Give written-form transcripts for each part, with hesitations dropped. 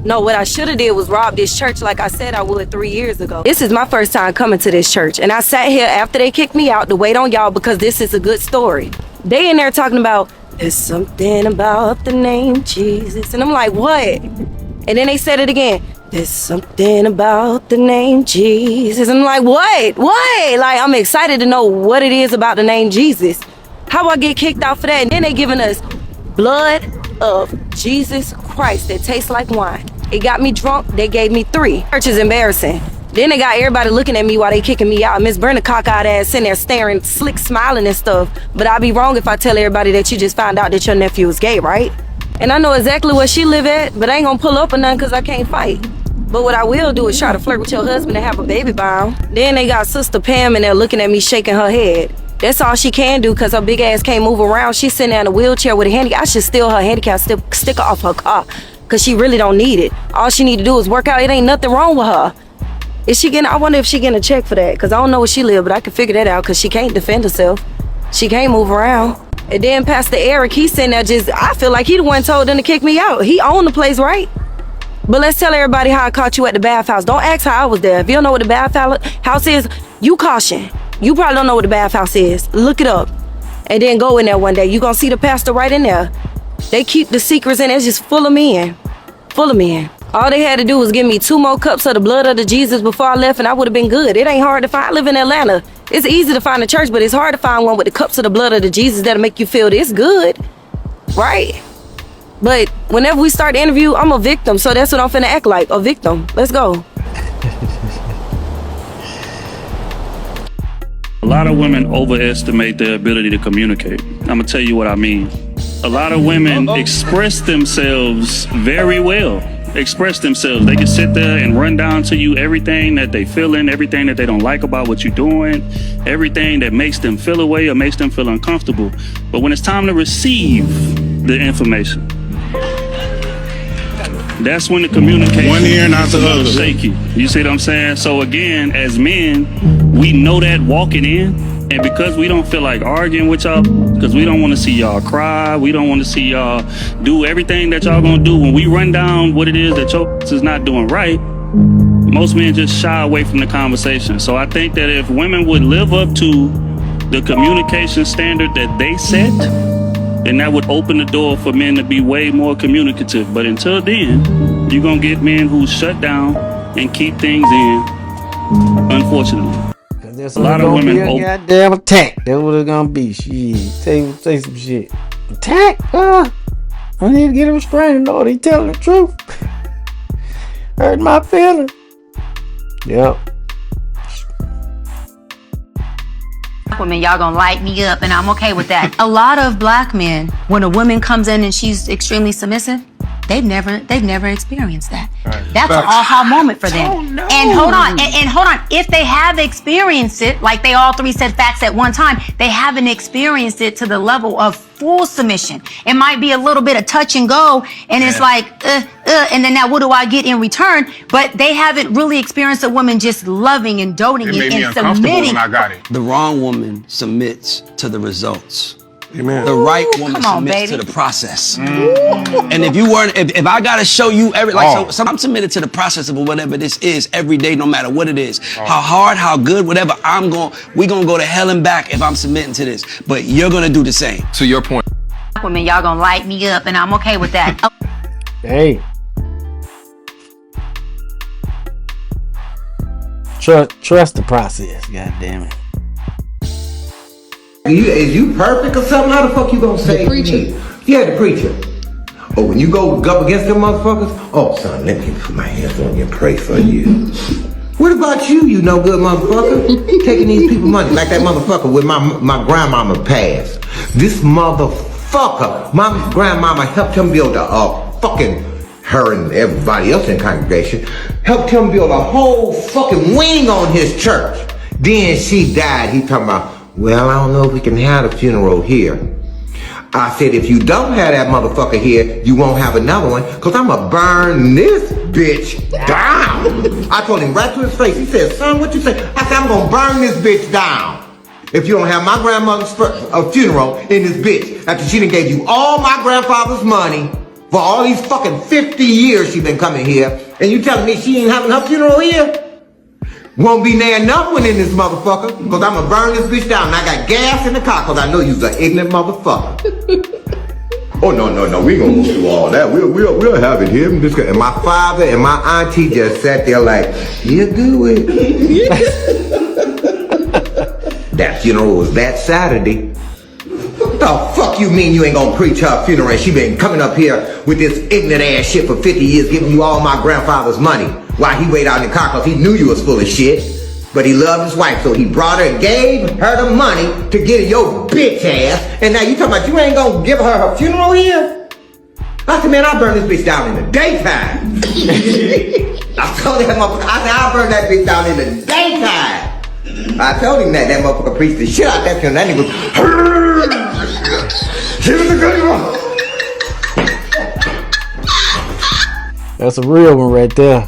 No, what I should have did was rob this church like I said I would 3 years ago. This is my first time coming to this church, and I sat here after they kicked me out to wait on y'all because this is a good story. They in there talking about, there's something about the name Jesus. And I'm like, what? And then they said it again. There's something about the name Jesus. And I'm like, what? What? Like, I'm excited to know what it is about the name Jesus. How I get kicked out for that? And then they giving us blood of Jesus Christ that tastes like wine. It got me drunk. They gave me 3. Church is embarrassing. Then they got everybody looking at me while they kicking me out. Miss Brenda cockeyed ass sitting there staring, slick smiling and stuff. But I'd be wrong if I tell everybody that you just found out that your nephew is gay, right? And I know exactly where she live at, but I ain't gonna pull up or nothing because I can't fight. But what I will do is try to flirt with your husband and have a baby by him. Then they got Sister Pam in there looking at me shaking her head. That's all she can do because her big ass can't move around. She's sitting there in a wheelchair with a handicap. I should steal her handicap sticker off her car because she really don't need it. All she need to do is work out. It ain't nothing wrong with her. Is she getting, I wonder if she getting a check for that because I don't know where she live, but I can figure that out because she can't defend herself. She can't move around. And then Pastor Eric, he's sitting there just, I feel like he the one told them to kick me out. He owned the place, right? But let's tell everybody how I caught you at the bathhouse. Don't ask how I was there. If you don't know what the bathhouse is, you caution. You probably don't know what the bathhouse is. Look it up. And then go in there one day. You gonna see the pastor right in there. They keep the secrets in there. It's just full of men. Full of men. All they had to do was give me 2 more cups of the blood of the Jesus before I left and I would have been good. It ain't hard to find. I live in Atlanta. It's easy to find a church, but it's hard to find one with the cups of the blood of the Jesus that'll make you feel this good. Right? But whenever we start the interview, I'm a victim. So that's what I'm finna act like, a victim. Let's go. A lot of women overestimate their ability to communicate. I'm gonna tell you what I mean. A lot of women express themselves very well. Express themselves. They can sit there and run down to you everything that they feeling, everything that they don't like about what you're doing, everything that makes them feel away or makes them feel uncomfortable. But when it's time to receive the information, that's when the communication one ear and out the other. Shaky. You see what I'm saying? So again, as men, we know that walking in, and because we don't feel like arguing with y'all, because we don't want to see y'all cry, we don't want to see y'all do everything that y'all gonna do when we run down what it is that your is not doing right, most men just shy away from the conversation. So I think that if women would live up to the communication standard that they set, then that would open the door for men to be way more communicative. But until then, you're gonna get men who shut down and keep things in, unfortunately. There's a lot of women goddamn attack. That's what it's gonna be. Shit. Say some shit. Attack? I need to get a restraining order. He telling the truth. Hurt my feelings. Yep. Women, y'all gonna light me up, and I'm okay with that. A lot of black men, when a woman comes in and she's extremely submissive, they've never experienced that. Right. That's an aha moment for them. Oh, no. And hold on, and hold on. If they have experienced it, like they all 3 said facts at one time, they haven't experienced it to the level of full submission. It might be a little bit of touch and go, and it's like, and then now what do I get in return? But they haven't really experienced a woman just loving and doting and submitting. When I got it. The wrong woman submits to the results. Amen. The right woman submits to the process. And if you weren't, if I gotta show you so I'm submitted to the process of whatever this is every day, no matter what it is, how hard, how good, whatever, we gonna go to hell and back if I'm submitting to this. But you're gonna do the same. To your point. Women, y'all gonna light me up, and I'm okay with that. Hey. Trust the process, God damn it. Is you perfect or something? How the fuck you gonna say? The preacher. Yeah, the preacher. Oh, when you go up against them motherfuckers, oh son, let me put my hands on you and pray for you. What about you, you no good motherfucker? Taking these people money like that motherfucker with my grandmama passed. This motherfucker, my grandmama helped him build a fucking, her and everybody else in the congregation, helped him build a whole fucking wing on his church. Then she died. He talking about, well, I don't know if we can have a funeral here. I said, if you don't have that motherfucker here, you won't have another one, because I'm going to burn this bitch down. I told him right to his face. He said, son, what you say? I said, I'm going to burn this bitch down if you don't have my grandmother's funeral in this bitch after she done gave you all my grandfather's money For all these fucking 50 years she been coming here, and you telling me she ain't having her funeral here? Won't be near enough one in this motherfucker, because I'm gonna burn this bitch down. And I got gas in the car, because I know you's an ignorant motherfucker. Oh, no, we ain't gonna go through all that. We'll have it here. And my father and my auntie just sat there like, you do it. That funeral was that Saturday. What the fuck you mean you ain't gonna preach her funeral and she been coming up here with this ignorant ass shit for 50 years giving you all my grandfather's money while he waited out in the car because he knew you was full of shit. But he loved his wife, so he brought her and gave her the money to get your bitch ass. And now you talking about you ain't gonna give her funeral here? I said, man, I'll burn this bitch down in the daytime. I told that motherfucker, I said, I'll burn that bitch down in the daytime. I told him that motherfucker preached the shit out that funeral. That nigga was, That's a real one right there.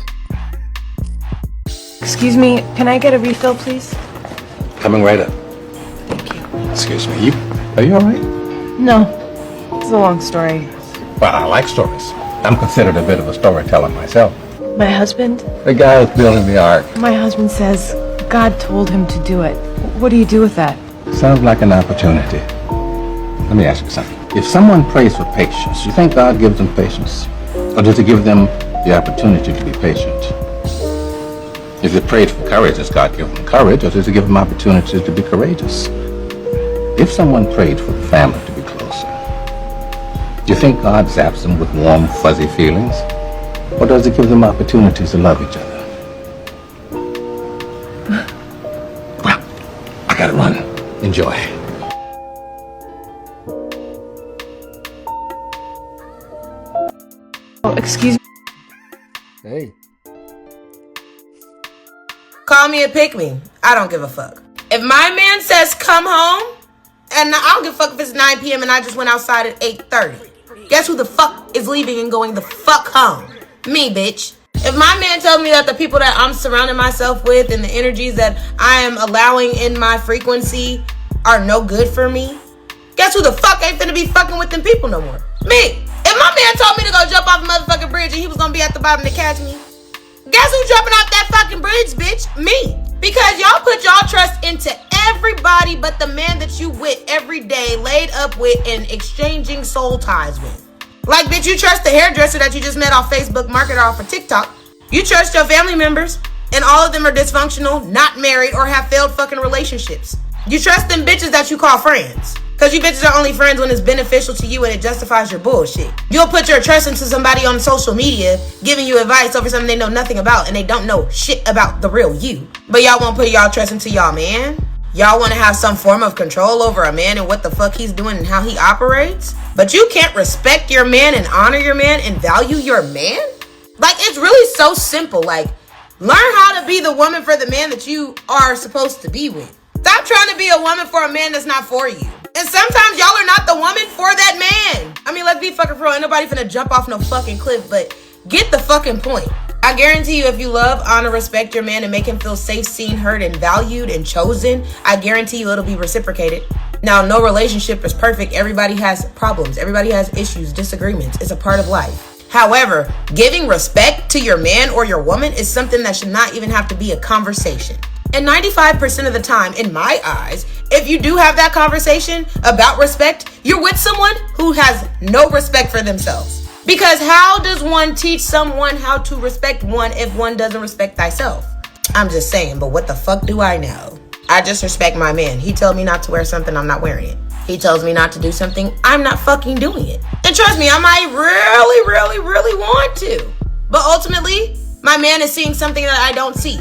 Excuse me, can I get a refill, please? Coming right up. Excuse me, are you all right? No, it's a long story. Well, I like stories. I'm considered a bit of a storyteller myself. My husband? The guy who's building the ark. My husband says God told him to do it. What do you do with that? Sounds like an opportunity. Let me ask you something. If someone prays for patience, you think God gives them patience? Or does he give them the opportunity to be patient? If they prayed for courage, does God give them courage, or does he give them opportunities to be courageous? If someone prayed for the family to be closer, do you think God zaps them with warm, fuzzy feelings? Or does he give them opportunities to love each other? Well, I gotta run. Enjoy. Oh, excuse me. Hey. Call me and pick me. I don't give a fuck. If my man says come home, and I don't give a fuck if it's 9 p.m. and I just went outside at 8:30. Guess who the fuck is leaving and going the fuck home? Me, bitch. If my man tells me that the people that I'm surrounding myself with and the energies that I am allowing in my frequency are no good for me, guess who the fuck ain't finna be fucking with them people no more? Me. If my man told me to go jump off a motherfucking bridge and he was gonna be at the bottom to catch me, guess who's jumping off that fucking bridge, bitch? Me. Because y'all put y'all trust into everybody but the man that you with every day, laid up with and exchanging soul ties with. Like, bitch, you trust the hairdresser that you just met off Facebook, market off of TikTok. You trust your family members, and all of them are dysfunctional, not married, or have failed fucking relationships. You trust them bitches that you call friends. Because you bitches are only friends when it's beneficial to you and it justifies your bullshit. You'll put your trust into somebody on social media giving you advice over something they know nothing about and they don't know shit about the real you. But y'all won't put y'all trust into y'all man? Y'all want to have some form of control over a man and what the fuck he's doing and how he operates? But you can't respect your man and honor your man and value your man? Like, it's really so simple. Like, learn how to be the woman for the man that you are supposed to be with. Stop trying to be a woman for a man that's not for you. And sometimes y'all are not the woman for that man. I mean, let's be fucking real. Ain't nobody finna jump off no fucking cliff, but get the fucking point. I guarantee you, if you love, honor, respect your man and make him feel safe, seen, heard, and valued and chosen, I guarantee you it'll be reciprocated. Now, no relationship is perfect. Everybody has problems. Everybody has issues, disagreements. It's a part of life. However, giving respect to your man or your woman is something that should not even have to be a conversation. And 95% of the time, in my eyes, if you do have that conversation about respect, you're with someone who has no respect for themselves. Because how does one teach someone how to respect one if one doesn't respect thyself? I'm just saying, but what the fuck do I know? I just respect my man. He tells me not to wear something, I'm not wearing it. He tells me not to do something, I'm not fucking doing it. And trust me, I might really want to. But ultimately, my man is seeing something that I don't see.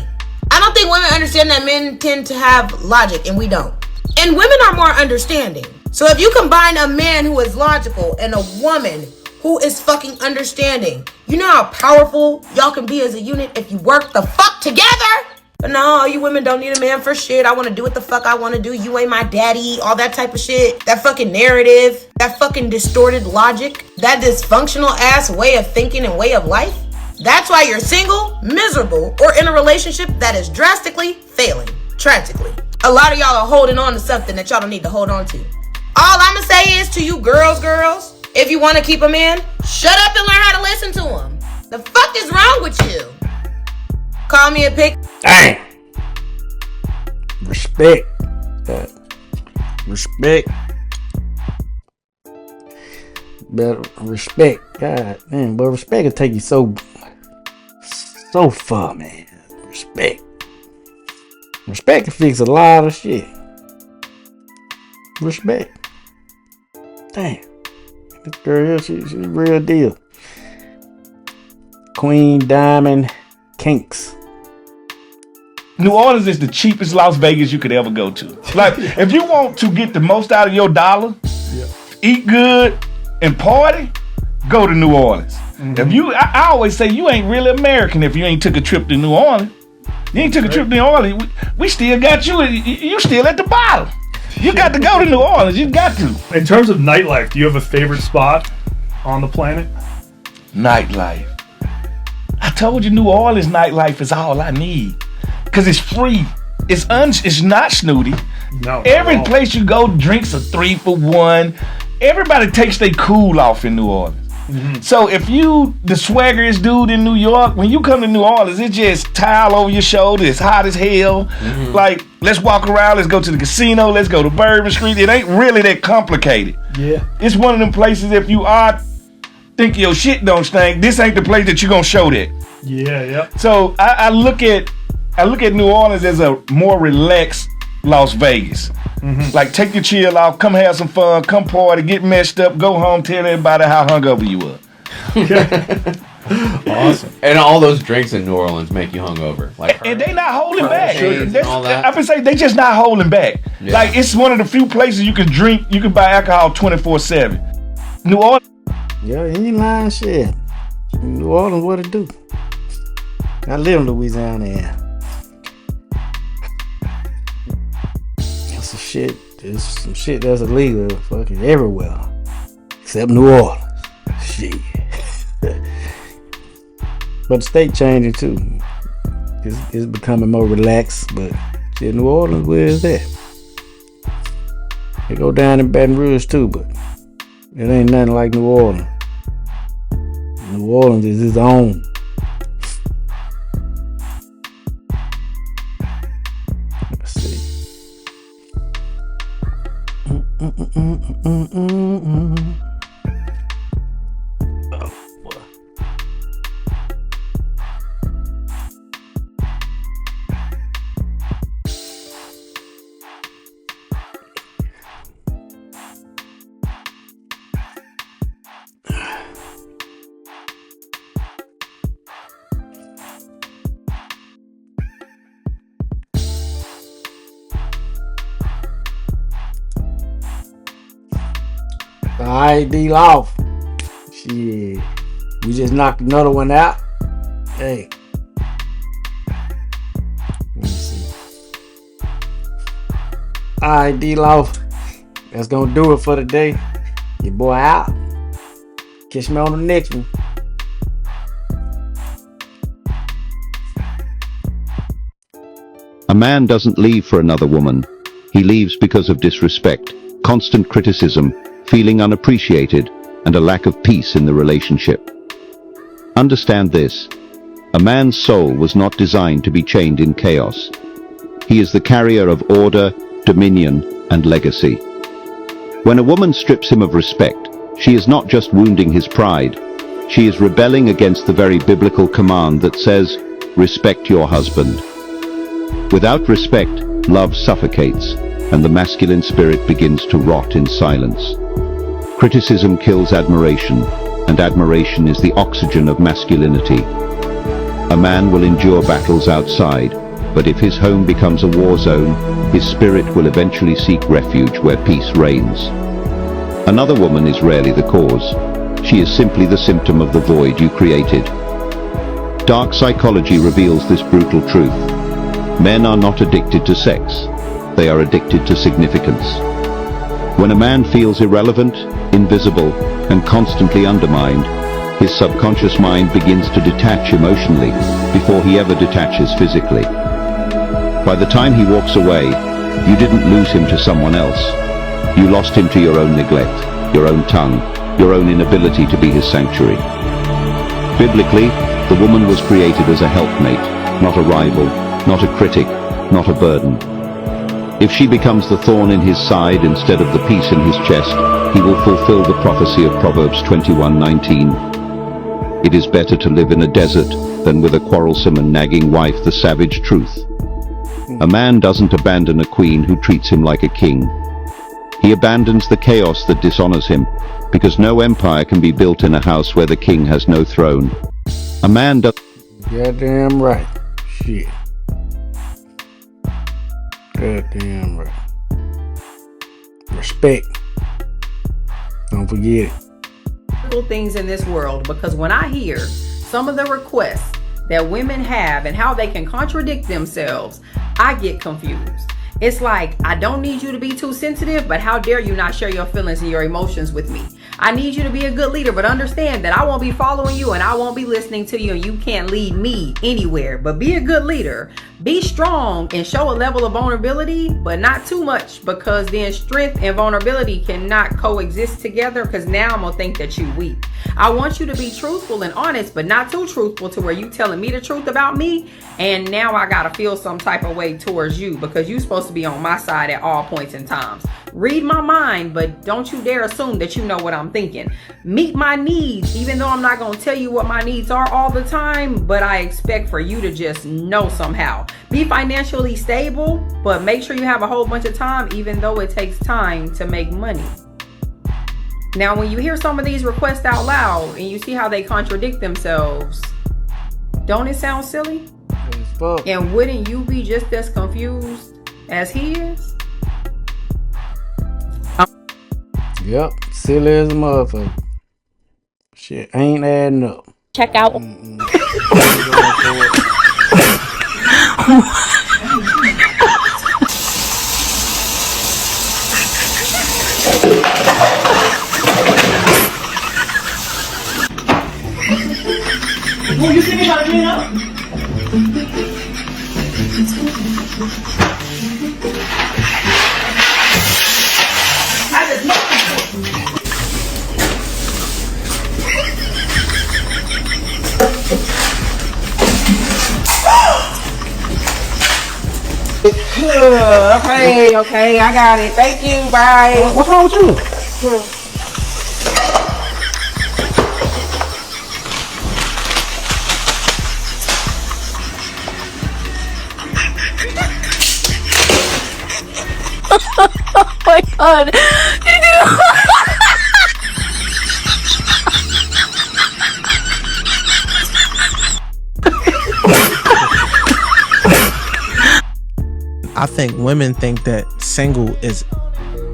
I don't think women understand that men tend to have logic and we don't. And women are more understanding. So if you combine a man who is logical and a woman who is fucking understanding, you know how powerful y'all can be as a unit if you work the fuck together? But no, you women don't need a man for shit. I want to do what the fuck I want to do. You ain't my daddy. All that type of shit. That fucking narrative. That fucking distorted logic. That dysfunctional ass way of thinking and way of life. That's why you're single, miserable, or in a relationship that is drastically failing. Tragically. A lot of y'all are holding on to something that y'all don't need to hold on to. All I'ma say is to you girls, If you want to keep him in, shut up and learn how to listen to him. The fuck is wrong with you? Call me a pick. Dang. Respect. Respect. Better respect. God man, but respect will take you so far, man. Respect. Respect can fix a lot of shit. Respect. Damn. This girl here, she's real deal. Queen Diamond Kinks. New Orleans is the cheapest Las Vegas you could ever go to. Like, if you want to get the most out of your dollar, eat good, and party, go to New Orleans. If you, I always say you ain't really American if you ain't took a trip to New Orleans. You ain't took a trip to New Orleans. We still got you. You still at the bottom. You got to go to New Orleans. You got to. In terms of nightlife, do you have a favorite spot on the planet? Nightlife. I told you New Orleans nightlife is all I need. Cause it's free. It's not snooty. No. Every place you go, drinks are 3 for $1. Everybody takes their cool off in New Orleans. So if you the swaggeriest dude in New York, when you come to New Orleans, it's just towel over your shoulder. It's hot as hell. Like, let's walk around. Let's go to the casino. Let's go to Bourbon Street. It ain't really that complicated. Yeah. It's one of them places if you are think your shit don't stink, this ain't the place that you're gonna show that. Yeah. So I look at New Orleans as a more relaxed Las Vegas. Like, take your chill off, come have some fun, come party, get messed up, go home, tell everybody how hungover you were. Awesome. And all those drinks in New Orleans make you hungover. Like, and they not holding back. All that. I've been saying they just not holding back. Yeah. Like, it's one of the few places you can drink, you can buy alcohol 24/7. New Orleans. Yeah, he ain't lying shit. New Orleans, what it do? I live in Louisiana, yeah. That's some shit. There's some shit that's illegal fucking everywhere. Except New Orleans. Shit. But the state changing too. It's becoming more relaxed, but shit, New Orleans, where is that? They go down in Baton Rouge too, but it ain't nothing like New Orleans. New Orleans is his own. Let's see. Oh, boy. Alright, Dloft. Shit. We just knocked another one out. Hey. Let me see. Alright, Dloft. That's gonna do it for today. Your boy out. Catch me on the next one. A man doesn't leave for another woman. He leaves because of disrespect, constant criticism, feeling unappreciated, and a lack of peace in the relationship. Understand this. A man's soul was not designed to be chained in chaos. He is the carrier of order, dominion, and legacy. When a woman strips him of respect, she is not just wounding his pride. She is rebelling against the very biblical command that says, "Respect your husband." Without respect, love suffocates, and the masculine spirit begins to rot in silence. Criticism kills admiration, and admiration is the oxygen of masculinity. A man will endure battles outside, but if his home becomes a war zone, his spirit will eventually seek refuge where peace reigns. Another woman is rarely the cause. She is simply the symptom of the void you created. Dark psychology reveals this brutal truth. Men are not addicted to sex. They are addicted to significance. When a man feels irrelevant, invisible, and constantly undermined, his subconscious mind begins to detach emotionally before he ever detaches physically. By the time he walks away, you didn't lose him to someone else. You lost him to your own neglect, your own tongue, your own inability to be his sanctuary. Biblically, the woman was created as a helpmate, not a rival, not a critic, not a burden. If she becomes the thorn in his side instead of the peace in his chest, he will fulfill the prophecy of Proverbs 21:19. It is better to live in a desert than with a quarrelsome and nagging wife, the savage truth. A man doesn't abandon a queen who treats him like a king. He abandons the chaos that dishonors him, because no empire can be built in a house where the king has no throne. A man does... Goddamn right. Shit. Goddamn right. Respect. Don't forget it. Things in this world, because when I hear some of the requests that women have and how they can contradict themselves, I get confused. It's like, I don't need you to be too sensitive, but how dare you not share your feelings and your emotions with me? I need you to be a good leader, but understand that I won't be following you and I won't be listening to you, and you can't lead me anywhere. But be a good leader. Be strong and show a level of vulnerability, but not too much, because then strength and vulnerability cannot coexist together, because now I'm going to think that you weak. I want you to be truthful and honest, but not too truthful to where you telling me the truth about me, and now I got to feel some type of way towards you, because you're supposed to be on my side at all points and times. Read my mind, but don't you dare assume that you know what I'm thinking. Meet my needs, even though I'm not going to tell you what my needs are all the time, but I expect for you to just know somehow. Be financially stable, but make sure you have a whole bunch of time, even though it takes time to make money. Now, when you hear some of these requests out loud and you see how they contradict themselves, don't it sound silly? And wouldn't you be just as confused as he is? Yep, silly as a motherfucker. Shit ain't adding up. Check out. Oh, you think how to clean up? I just know. Okay, I got it. Thank you. Bye. What's wrong with you? Oh my god. I think women think that single is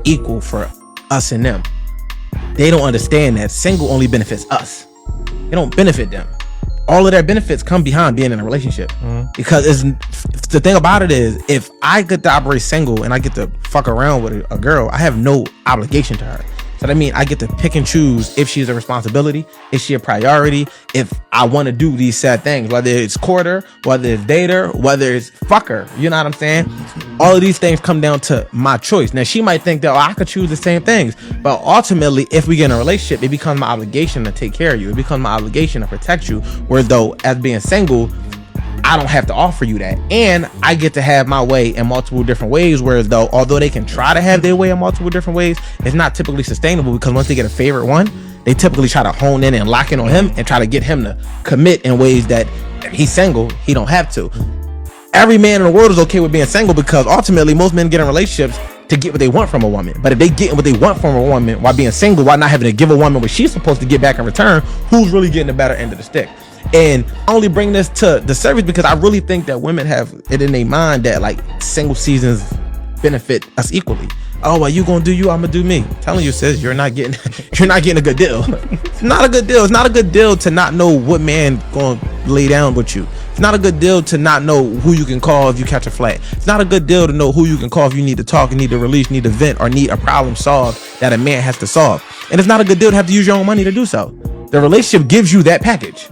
equal for us and them. They don't understand that single only benefits us. It don't benefit them. All of their benefits come behind being in a relationship. Because the thing about it is, if I get to operate single and I get to fuck around with a girl, I have no obligation to her. So that means I get to pick and choose if she's a responsibility, if she a priority, if I want to do these sad things, whether it's court her, whether it's date her, whether it's fuck her. You know what I'm saying? All of these things come down to my choice. Now, she might think that I could choose the same things, but ultimately, if we get in a relationship, it becomes my obligation to take care of you. It becomes my obligation to protect you. Whereas though, as being single, I don't have to offer you that, and I get to have my way in multiple different ways. Whereas though, although they can try to have their way in multiple different ways, it's not typically sustainable, because once they get a favorite one, they typically try to hone in and lock in on him and try to get him to commit in ways that if he's single, he don't have to. Every man in the world is okay with being single, because ultimately most men get in relationships to get what they want from a woman. But if they get what they want from a woman while being single, while not having to give a woman what she's supposed to get back in return, who's really getting the better end of the stick? And I only bring this to the surface because I really think that women have it in their mind that like single seasons benefit us equally. Oh, well, you gonna do you, I'm gonna do me. I'm telling you, sis, you're not getting a good deal. It's not a good deal. It's not a good deal to not know what man gonna lay down with you. It's not a good deal to not know who you can call if you catch a flat. It's not a good deal to know who you can call if you need to talk, need to release, need to vent, or need a problem solved that a man has to solve. And it's not a good deal to have to use your own money to do so. The relationship gives you that package.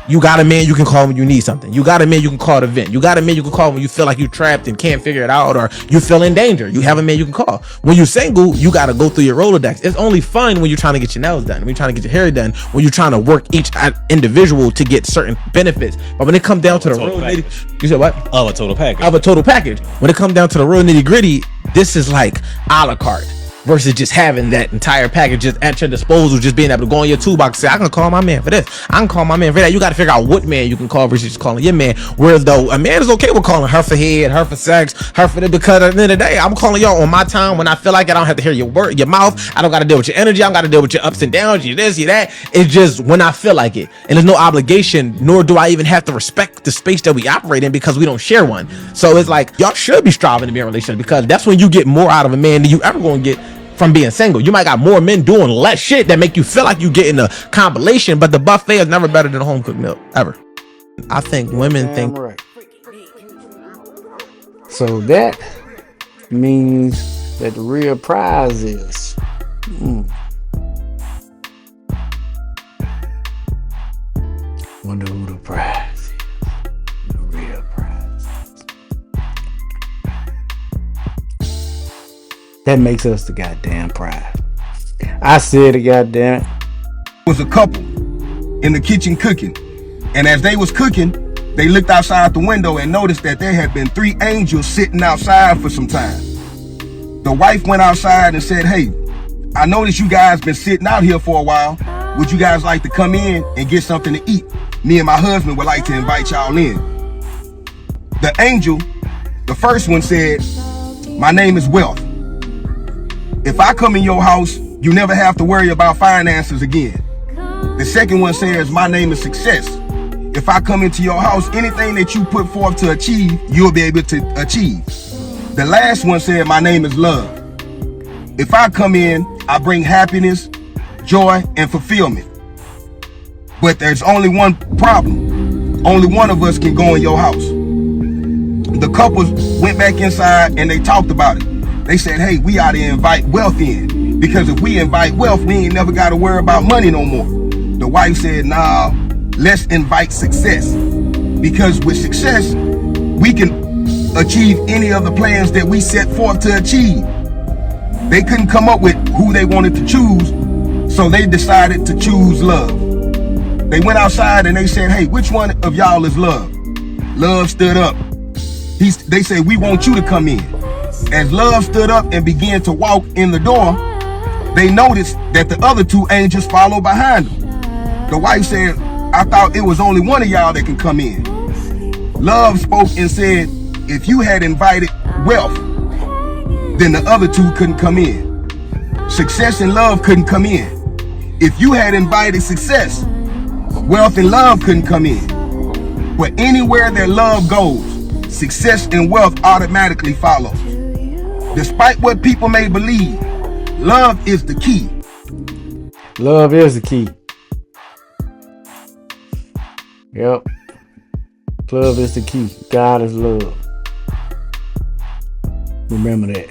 You got a man you can call when you need something. You got a man you can call to vent. You got a man you can call when you feel like you're trapped and can't figure it out, or you feel in danger. You have a man you can call. When you're single, you got to go through your Rolodex. It's only fun when you're trying to get your nails done, when you're trying to get your hair done, when you're trying to work each individual to get certain benefits. But when it comes down to the real nitty, you said what? Of a total package. Of a total package. When it comes down to the real nitty gritty, this is like a la carte. Versus just having that entire package just at your disposal, just being able to go in your toolbox and say, I can call my man for this, I can call my man for that. You got to figure out what man you can call versus just calling your man. Whereas though a man is okay with calling her for head, her for sex, her for that, because at the end of the day, I'm calling y'all on my time when I feel like it. I don't have to hear your word, your mouth. I don't got to deal with your energy. I don't got to deal with your ups and downs, you this, you that. It's just when I feel like it. And there's no obligation, nor do I even have to respect the space that we operate in because we don't share one. So it's like, y'all should be striving to be in a relationship because that's when you get more out of a man than you ever going to get from being single. You might got more men doing less shit that make you feel like you getting a compilation, but the buffet is never better than a home cooked meal ever. I think women think. Right. So that means that the real prize is. Wonder who the prize is. The real prize. That makes us the goddamn prize. I said it, goddamn. Was a couple in the kitchen cooking, and as they was cooking, they looked outside the window and noticed that there had been 3 angels sitting outside for some time. The wife went outside and said, hey, I noticed you guys been sitting out here for a while. Would you guys like to come in and get something to eat? Me and my husband would like to invite y'all in. The angel, the first one said, my name is Wealth. If I come in your house, you never have to worry about finances again. The second one says, my name is Success. If I come into your house, anything that you put forth to achieve, you'll be able to achieve. The last one said, my name is Love. If I come in, I bring happiness, joy, and fulfillment. But there's only one problem. Only one of us can go in your house. The couples went back inside and they talked about it. They said, hey, we ought to invite Wealth in, because if we invite Wealth, we ain't never got to worry about money no more. The wife said, nah, let's invite Success, because with Success, we can achieve any of the plans that we set forth to achieve. They couldn't come up with who they wanted to choose, so they decided to choose Love. They went outside and they said, hey, which one of y'all is Love? Love stood up. They said, we want you to come in. As Love stood up and began to walk in the door, they noticed that the other 2 angels followed behind them. The wife said, I thought it was only one of y'all that can come in. Love spoke and said, if you had invited Wealth, then the other 2 couldn't come in. Success and Love couldn't come in. If you had invited Success, Wealth and Love couldn't come in. But anywhere that love goes, success and wealth automatically follow. Despite what people may believe, love is the key. Love is the key. Yep. Love is the key. God is love. Remember that.